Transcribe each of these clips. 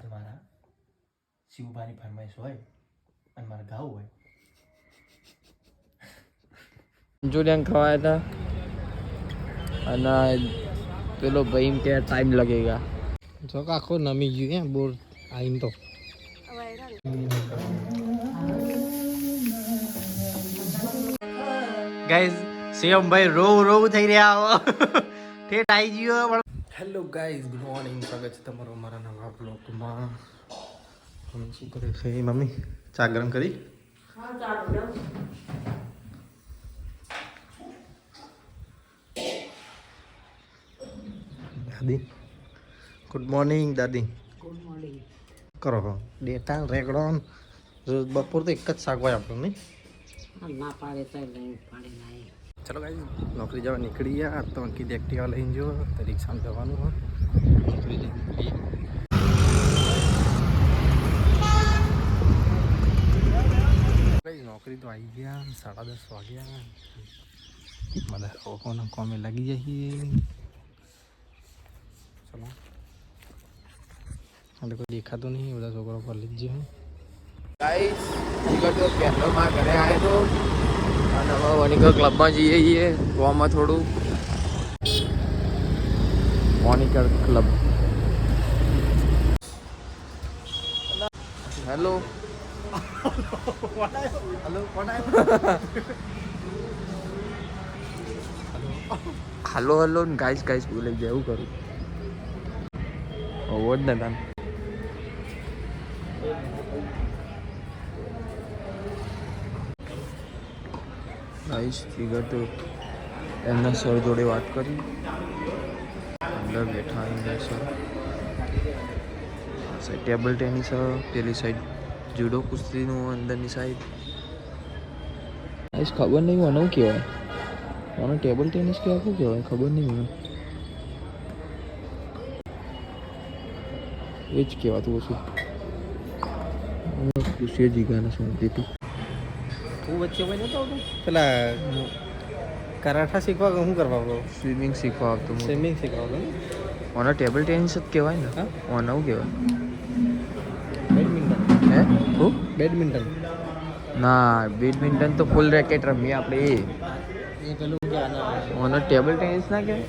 આજે મારા શિવભાની ફરમાઈશ હોય અને મારે ગાવું હોય. મંચુરિયન ખવાયા હતા અને પેલો ભાઈ એમ કે ટાઈમ લગેગા. જો આખો નમી ગયું હે બોર આઈન તો. ગાઈઝ શિવમભાઈ રોવ થઈ રહ્યા હો. ઠેઠ આવી ગયો. Hello guys, good morning. સ્વાગત છે તમારું અમારા નવા બ્લોગમાં. તમે શું કરે છે મમ્મી? ચા ગરમ કરી? દાદી ગુડ મોર્નિંગ. દાદી ગુડ મોર્નિંગ. કરો ડેટા રેગડો બપોર તો એક જ શાક હોય આપણને નહીં. ના પાડે તો નહીં પાડે નહીં. ચલો ગાઈઝ, નોકરી જવા નીકળી ગયા તો કીધું એક્ટિવા લઈને જો તો રિક્ષામાં જવાનું હોય. નોકરી જઈને નોકરી તો આવી ગયા. 10:30 વાગ્યા. બધા લોકોના કોમે લાગી જઈએ. ચલો એટલે કોઈ દેખાતું નહીં. બધા છોકરો કોલેજ જે ગાઈસ તો કેન્ડલમાં ઘરે આવ્યો તો અને હવે વનિકર ક્લબમાં જઈએ છીએ. ગોવામાં થોડું વનિકર club. Hello hello hello guys guys બોલે જાય એવું કરું. ઓવર ને તને ગાઈસ ફિગર તો એમના સર જોડે વાત કરી. અંદર બેઠા અંદર સર. સાઈડ ટેબલ ટેનિસ, પેલી સાઈડ જુડો કુસ્તીનું અંદરની સાઈડ. ગાઈસ ખબર નહીં મને શું કહેવાય. મને ટેબલ ટેનિસ કે શું કહેવાય ખબર નહીં મને. એ જ કહેવાતું હશું. પૂછીએ જીગાને શાંતિથી. તું વચ્ચે કોઈ નતો આવતો પેલા કરાઠા શીખવા શું કરવા આવતો? સ્વિમિંગ શીખવા આવતો. સ્વિમિંગ શીખવા આવતો. ઓને ટેબલ ટેનિસ જ કહેવાય ને. હા ઓને શું કહેવાય? બેડમિન્ટન. હે શું? બેડમિન્ટન. ના, બેડમિન્ટન તો ફૂલ રેકેટ રમીએ આપણે. એ પેલું કે આના ઓને ટેબલ ટેનિસ ના કહેવાય.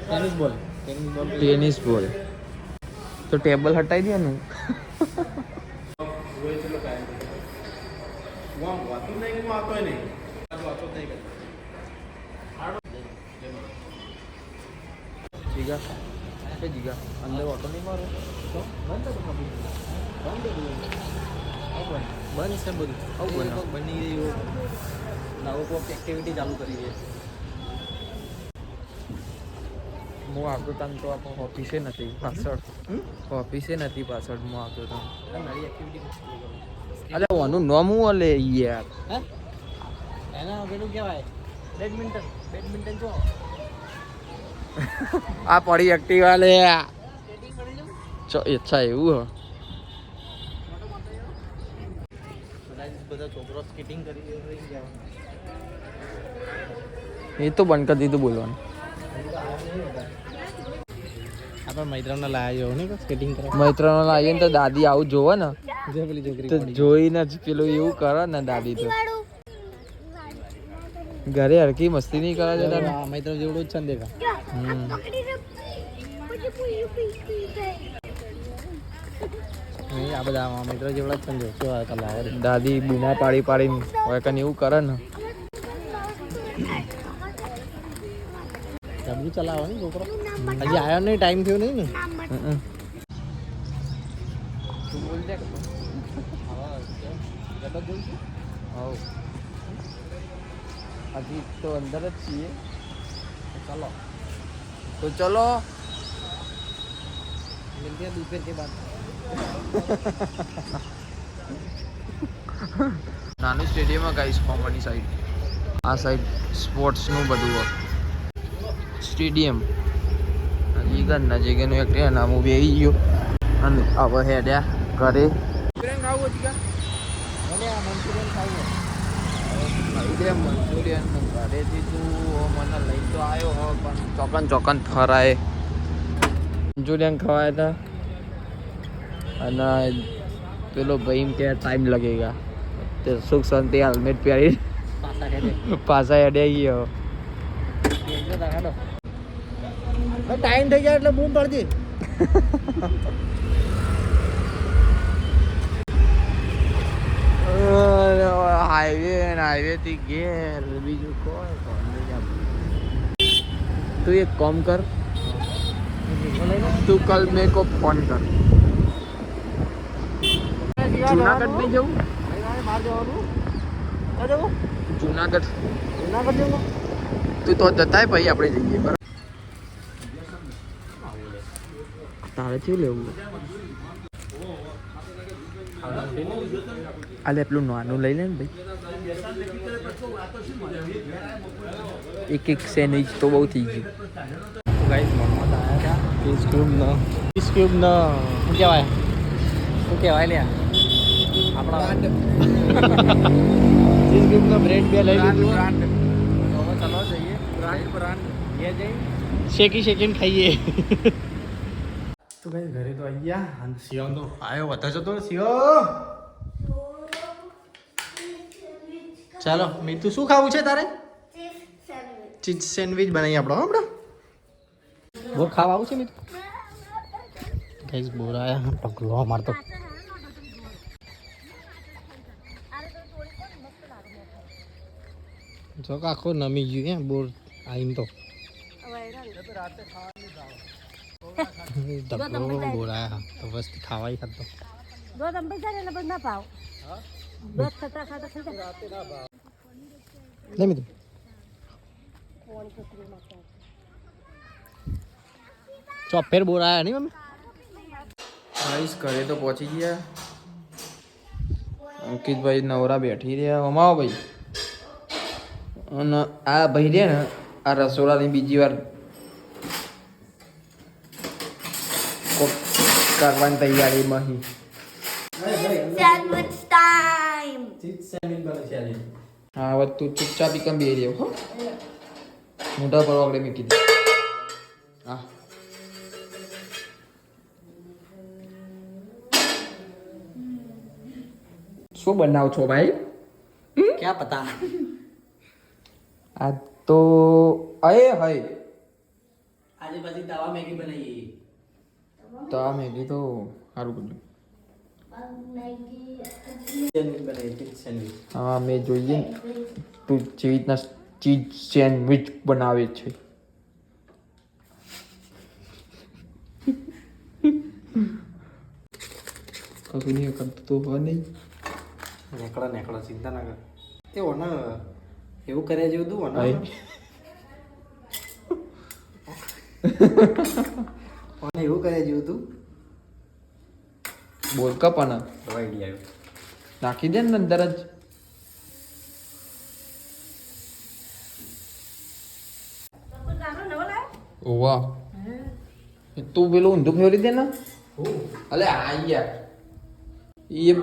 ટેનિસ બોલ. ટેનિસ બોલ. ટેનિસ બોલ તો ટેબલ હટાવી દે ને. જીગા જીગા અંદર ઓટો નહીં મારો તો બંધ છે બધું. બની ગયું નવો કોઈક એક્ટિવિટી ચાલુ કરી છે. હું આવતો તાન તો આપણો ઓફિસે નથી પાછળ. ઓફિસે નથી પાછળ હું આવતો તાન. નવી એક્ટિવિટી. અરે ઓનું નામ હું અલે યાર. હે એના પેલું કહેવાય બેડમિન્ટન. બેડમિન્ટન જો આ પડી એક્ટિવા લે. અચ્છા એવું હો. બધા છોકરો સ્કેટિંગ કરી ગયા. એ તો બંધ કરી દીધું બોલવાનું. આપણે મૈત્રને લાયા જો ને સ્કેટિંગ કરવા. મૈત્રનો લાવીએ ને તો દાદી આવું જોવે ને જે પેલી છોકરી તો જોઈને જ પેલું એવું કરે ને દાદી તો. ઘરે હરકી મસ્તી નહીં કરે છે દાદા. મૈત્ર જેવડું જ છે ને દેખા. આ બધા મૈત્ર જેવડા જ છે ને કેવા કલા. દાદી બૂમા પાડી પાડીને હોય કને એવું કરે ને. જબરું ચલાવો ને છોકરો. હજી આવ્યો નહીં, ટાઈમ થયો નહીં ને. તું બોલ દે. હજી તો અંદર જ છીએ. ચલો તો ચલો मिलते हैं दोपहर के बाद. નાનું સ્ટેડિયમ ગાઈસ કોમની સાઈડ. આ સાઈડ સ્પોર્ટ્સનું બધું સ્ટેડિયમ. નજીક નજીકનું એક નામ બેસી ગયો અને હવે હેડ્યા ઘરે. મંચુરિયન ઘરેથી તું મને લઈ તો આવ્યો હો પણ ચોકન ફરાય. મંચુરિયન ખવાયા હતા અને પેલો ભાઈ એમ કે ટાઈમ લગેગા તે સુખ શાંતિ હેલ્મેટ પહેરી પાછા હેડે ગયો. ટાઈમ થઈ જાય એટલે બૂમ પડતી. હાઈવે થી ઘેર બીજું કોઈ તું એક કામ કર તું કલ મેં કો ફોન કર. જુનાગઢ નહીં જવું? બહાર જવાનું જુનાગઢ જુનાગઢ જવું. તું તો જતાય ભાઈ આપણે જઈએ બરાબર. તારે શું લેવું? અલે પેલું નાનું લઈ લે ને ભાઈ. એક સેન્ડવિચ તો બહુ થઈ ગયું. ગાઈસ મોહમ્મદ આયા હતા ફિશ ક્યુબ નો શું કહેવાય લે આપણા ફિશ ક્યુબ નો બ્રેડ બે લઈ લીધું. હવે ચલો જઈએ બ્રાન્ડ એ જઈ શેકીને ખાઈએ. તો ગાઈસ ઘરે તો આવી ગયા અને સિયો તો આવ્યો વધારે જતો સિયો. ચાલો મીતુ શું ખાવું છે તારે? ચીઝ સેન્ડવિચ બનાવી આપણો હમણાં. બોર ખાવા આવું છે મીતુ? ગાઈસ બોર આયા પગલો મારતો. જો આખો નમી ગયું હે બોર આઈમ તો. બોર આયા તો બસ ખાવાય ખાતો. દો દમ પૈસા ને પણ ના પાવ. દસ થતા ખાતા ખાતા. લે મીતુ. ચો ફેર બોર આયા નહીં મમ્મી? ગાઈસ ઘરે તો પહોંચી ગયા. અંકિતભાઈ નવરા બેઠી રહ્યા. અમાવો ભાઈ. અને આ ભાઈ રે ને આ રસોડાની બીજી વાર કરવાની તૈયારીમાં હી. Sandwich time. ચીઝ સેન્ડવિચ બને છે આજે. હા હવે તું ચૂપચાપ કેમ બેહી રહ્યો હો? મોઢા પર વગડે મૂકી દે. હા શું બનાવ છો ભાઈ? ક્યાં પતા? આ તો અરે હય આજે પછી તવા મેગી બનાવી. તો આ મેગી તો સારું કર્યું. સેન્ડવિચ બનાવી ચીઝ સેન્ડવિચ. હા મેં જોઈએ ને તું જેવી રીતના ચીઝ સેન્ડવિચ બનાવે છે. કશું નહીં કરતું તો હોય નહીં. નેકળા ચિંતા ના કર. એ ઓને એવું કર્યા જેવું તું ઓને. ઓને એવું કર્યા જેવું તું. બોલ કપાના આઈડિયા આવ્યો. નાખી દે ને અંદર જ. વાહ તું પેલું ઊંધું ફેરવી દે ને. અલે આ યાર એ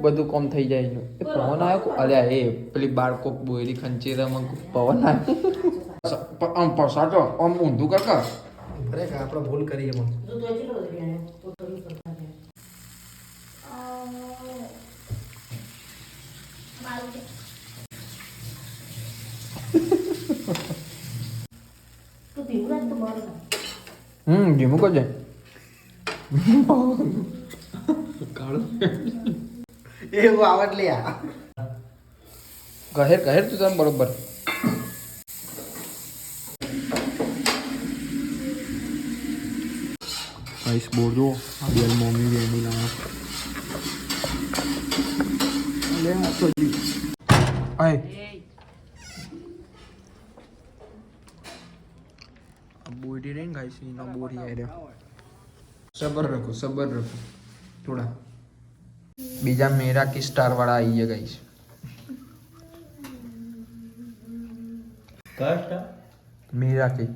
બધું કોમ થઈ જાય એનું. એ પવન આવ્યો અલ્યા એ પેલી બાળકો બોયરી ખંચેરામાં પવન આવ્યો આમ પસાતો આમ ઊંધું કાકા. ખરેખર આપણે ભૂલ કરી એમાં. ધીમું કરજે. એવું આવડ લે આ. કહેર તું તને બરોબર. આઈસ બોર જો આ બેલ મમ્મી બેની લાયા. લે આ તો જી. આય બોડી રહી ગાઈસ એનો બોરી આવી રહ્યો. સબર રાખો થોડા. બીજા મેરા કી સ્ટાર વાળા આવી ગયા ગાઈસ. કષ્ટ મેરા કી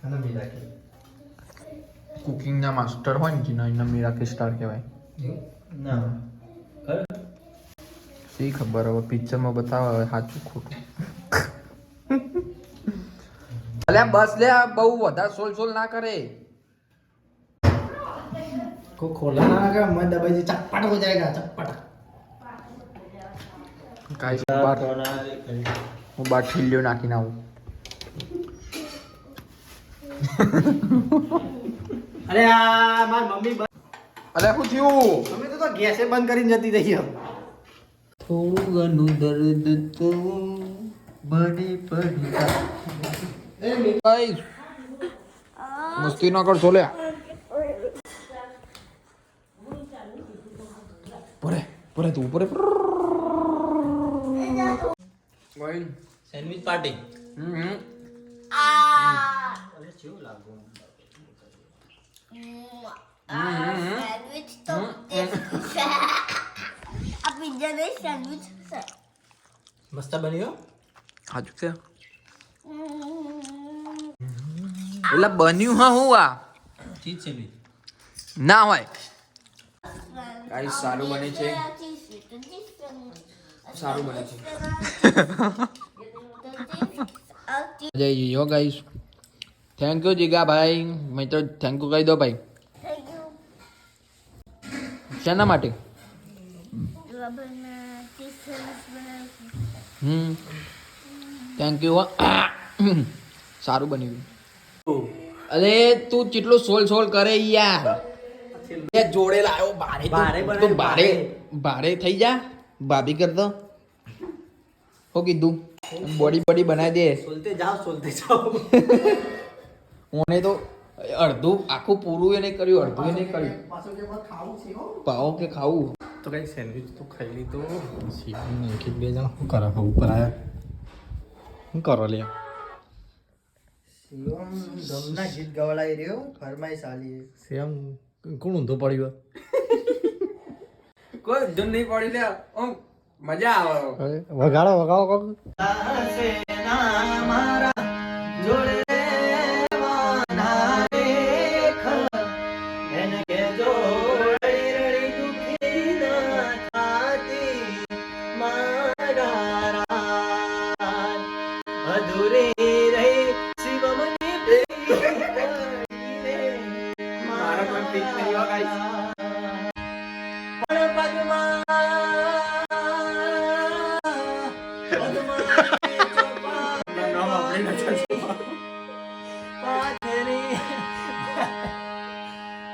અને મીરા કે કુકિંગ ના માસ્ટર હોય ને જેના એના મેરા કી સ્ટાર કહેવાય. ના કર શી ખબર હવે પિક્ચરમાં બતાવે હવે સાચું ખોટું. અલ્યા બસ લે બહુ વધારે સોલ ના કરે. को खोला ना अगर मत दबाइए चटपट हो जाएगा चटपट ગાઈસ હું બાર ઠીલ્યો નાખીને આવું અરે આ માર મમ્મી અરે શું થયું મમ્મી તો ગેસે બંધ કરીને જતી રહી હવે થોડું ઘણું દર્દ તો બને પડી ગાઈસ મસ્તી ના કર છોલે પરે પરે તું પરે ગાઈસ સેન્ડવિચ પાર્ટી અરે કેવું લાગુ सैंडविच तो टेस्टी है अब पिज्जा नहीं सैंडविच है મસ્ત બન્યો હાજુ છે એટલે બન્યું હા હું આ ચીઝ સેન્ડવિચ ના હોય ગાઈસ સારું બને છે સારું બને છે જય યો ગાઈસ થેન્ક યુ જીગા ભાઈ મિત્રો થેન્ક યુ કહી દો ભાઈ શેના માટે થેન્ક યુ સારું બન્યું અરે તું કેટલો સોલ કરે યાર બે જોડે લાયો ભારે તો ભારે થઈ જા ભાભી કર દો હો કીધું બોડી બનાવી દે સોલતે જાઓ ઓને તો અડધું આખું પૂરું એ નહીં કર્યું અડધું એ નહીં કર્યું પાછો કે ખાવું છે હો પાવો કે ખાવું તો કઈ સેન્ડવિચ તો ખાઈ લીધો શિવમ અંકિત બે જણા શું કરે ઉપર આયા શું કરો લે શિવમ ગમના ગીત ગવડાવી રહ્યો ફરમાઈશ આલી શિવમ કોણ ઊંધો પડ્યો કોઈ ધૂન નહીં પડી લે ઓમ મજા આવે વગાડો કોક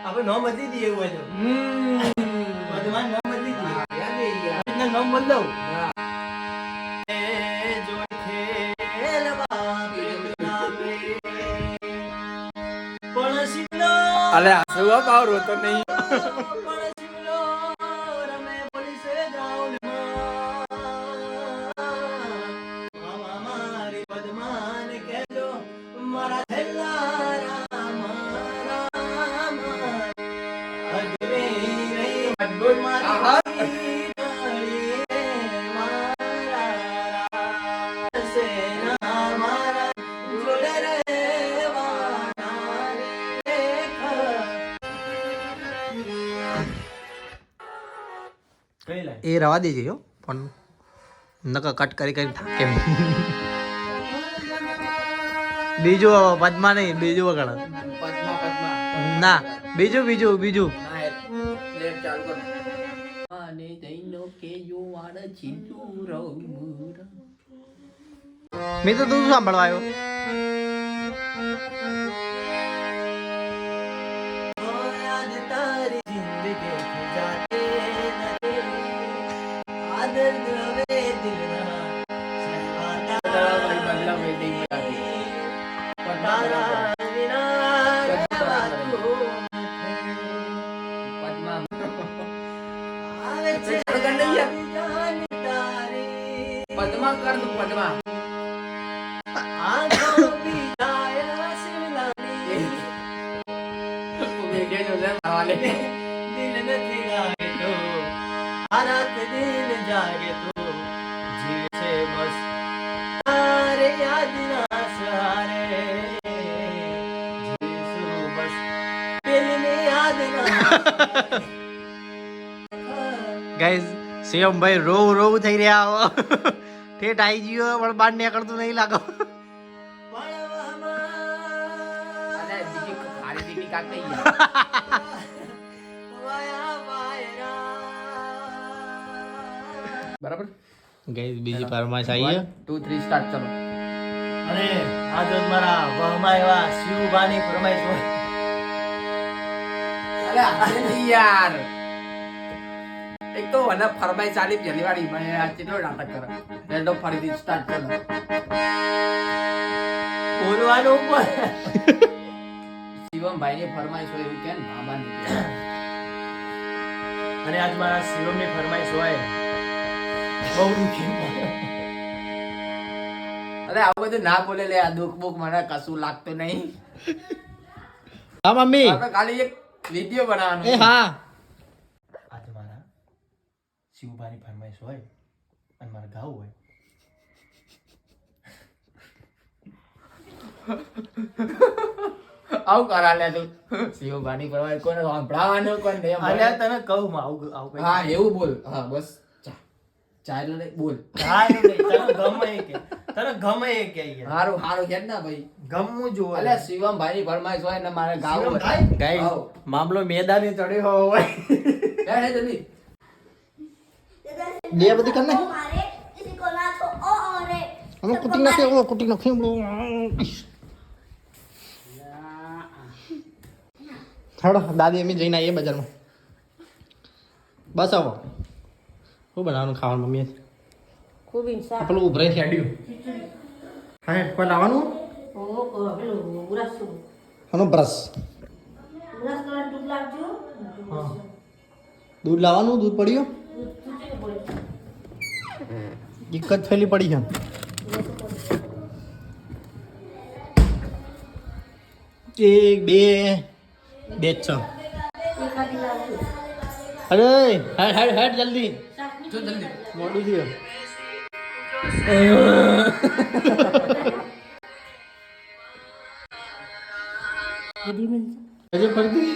આપણે નો બદલી દઈએ એવું હોય તો બધમાં નો બદલી દઈએ યાદ નો બદલાવ અલે આસુવા પાવ રોતો નહીં એ રવા દેજે હો પણ નકર કટ કરી થાકે બીજું પદ્મા નહીં બીજું વગાડ પદ્મા ના બીજું ચાલુ કર આને જઈનો કે યુવાન ચિંતુરો મેં તો તું સાંભળવા આવ્યો પદ્મા કર તું પદ્મા दिन जागे तो जीव से बस तारे याद ना सहारे जीसु बस दिल में याद ना ગાઈઝ શિવમભાઈ રોવ થઈ રહ્યા ઠેઠ આવી ગયો પણ બહાર નીકળતું નહીં લાગો બરાબર ગાઈસ બીજી ફરમાઈશ આવી 2 3 સ્ટાર્ટ ચલો. અને આજ મારા વહમાં એવા શિવબાની ફરમાઈશ હોય. અરે આજે નહીં યાર. એક તો વના ફરમાઈ ચાલી પહેલી વાર ઈમાં આ કેટલો નાટક કરે. રેડો ફરીથી સ્ટાર્ટ કરો. બોલવાનું ઉપર શિવમ ભાઈની ફરમાઈશ હોય એવું કેમ મામાની કે. અને આજ મારા શિવમની ફરમાઈશ હોય બહુ દુખી. અરે આવું બધું ના બોલે લે. આ દુઃખ બુખ મને કશું લાગતું નહીં. હા મમ્મી આપણે ખાલી એક વિડિયો બનાવવાનો. એ હા આજ મારા શિવબાની ફરમાઈશ હોય અને મારે ગાવું હોય. આવું કરા લે તું. શિવભાની ફરમાઈશ કોને સાંભળવાનું કોને નહીં અલ્યા સાંભળવાનું. તને કહું માં આવું આવું કઈ હા એવું બોલ. હા બસ ચાલ રે બોલ. કાંઈ નહીં, તને ગમે એ કે યાર. હારું હારું કેમ ના ભાઈ. ગમવું જોઈએ. અલે શિવમ ભાઈની ફરમાઈશ હોય ને મારે ગાવું હોય. શિવમભાઈ? ગાઈસ આવો. મામલો મેદાને ચડ્યો હોય લે લે જલ્દી. બે બધી કર નાખ મારે किसी को ना तो ओ रे અમે કુટી નાખે ઓ કુટી નાખે હાડો દાદી અમે જઈને આવીએ બજારમાં બસ આવો શું બનાવવાનું ખાવાનું મમ્મીએ खूब इंसान પેલું ઉભરાઈ ખેડ્યું હા કોઈ લાવવાનું ओ हेलो बुरास આનો બ્રશ बुरास का टुक लाग जो હા દૂધ લાવવાનું દૂધ પડ્યું એક જ થેલી પડી છે એક બે બે જ છે અરે હેડ હેડ હેડ જલ્દી જો જલ્દી. મોડું થયું હજી ફરતી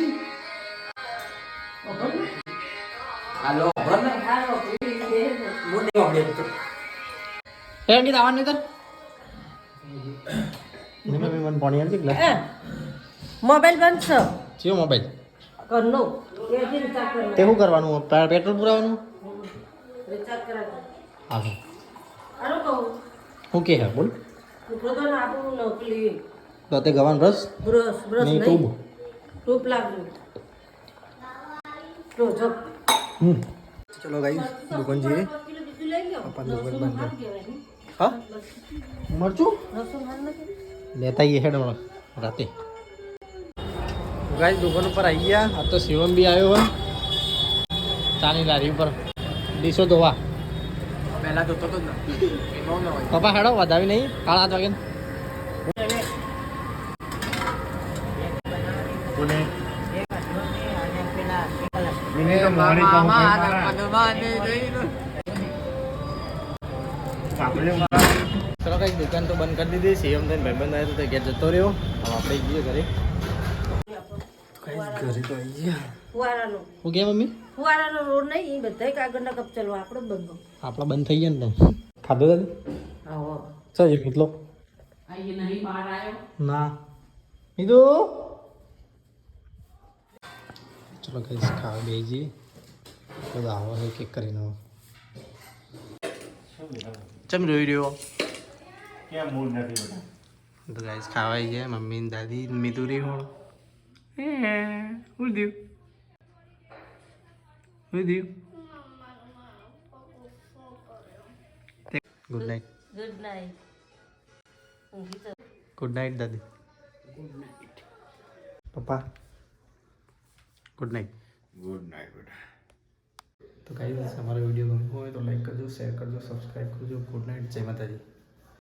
હાલો ભર ને. મોટી ઓબડે તો. એ અંકિત આવવાનું નહીં તાર નહીં મમ્મી મને પાણી આવશે ગ્લાસ मोबाइल बंद छ ચિયો મોબાઈલ करनो ये दिन रिचार्ज करना તે શું કરવાનું પેટ્રોલ પુરાવાનું रिचार्ज करा હા હા अरे कहू શું કે હે બોલ प्रधान आपू नौकरी તો તે ગવાન બ્રશ ब्रश ब्रश નહીં नहीं ટ્યુબ टूप लागू तो जब ચલો ગાઈસ દુકાન જઈએ किलो बिजली ले लो अपन दुकान बंद है। है હા મરચું रसों हाल में લેતા આવીએ હેડ હમણાં રાતે ગાઈસ દુકાન ઉપર આવી ગયા આ તો શિવમ બી આવ્યો હોય ચાની લારી ઉપર ડીશો ધોવા પહેલા તો તો જ ના. એનો ન હોય. પપ્પા હેડો વધાવી નહીં 8:30 વાગે મામા ભગવાને જઈને. ચલો કઈ દુકાન તો બંધ કરી દીધી શિવમ થઈને ભાઈબંધ આવ્યો તો ઘેર જતો રહ્યો હવે આપણે જઈએ ઘરે ઘરે તો આવી ગયા ફુવારાનો શું કે મમ્મી ફુવારાનો રોડ નહીં એ બધાય કાગળના કપ ચલો આપણો જ બંધ આપણા બંધ થઈ ગયા ને તો ખાધો દાદી આવો ચાલ એક કેટલો આઈએ નહીં બહાર આવ્યો ના મીધુ ચલો કઈ ખાવા બે જઈએ બધા આવો એક એક કરીને ચમ રોઈ રહ્યો ક્યાં મૂડ નથી બેટા? તો ગાઈસ ખાવા આવી ગયા મમ્મી ને દાદી મિતુરી હોળ હું થયું ગુડ નાઇટ ગુડ નાઇટ ઊંઘી તો ગુડ નાઇટ દાદી પપ્પા ગુડ નાઇટ બેટા તો ગાઈસ અમારો વિડીયો ગમ્યો હોય તો લાઈક કરજો શેર કરજો સબસ્ક્રાઈબ કરજો ગુડ નાઇટ જય માતાજી